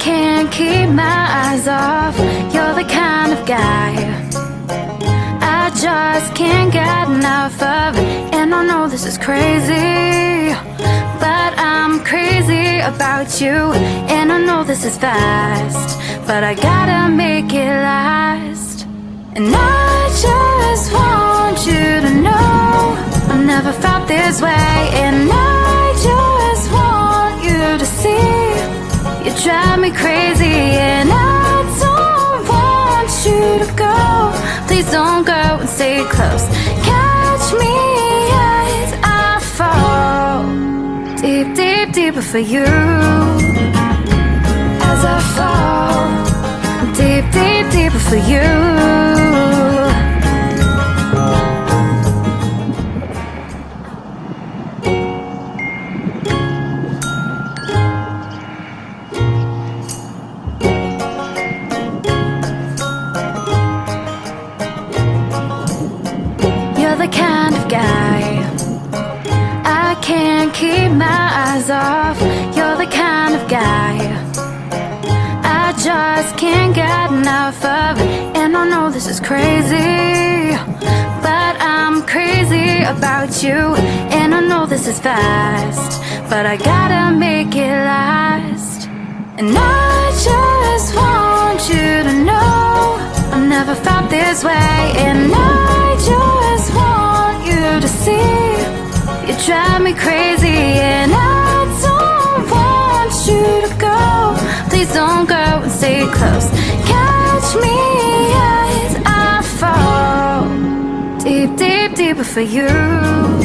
can't keep my eyes off. You're the kind of guy I just can't get enough of. And I know this is crazy, but I'm crazy about you. And I know this is fast, but I gotta make it last. And I just want you to know I've never felt this way. And I just want you to see you drive me crazy. And I don't want you to go. Please don't go and stay close. Catch me as I fall deep, deep, deeper for you. As I fall deep, deep, deeper for you. You're the kind of guy I can't keep my eyes off. You're the kind of guy I just can't get enough of. And I know this is crazy, but I'm crazy about you. And I know this is fast, but I gotta make it last. And I just want you to know I've never felt this way. And I just want you to see you drive me crazy. And I don't want you to go. Please don't go and stay close. Catch me as I fall deep, deep, deeper for you.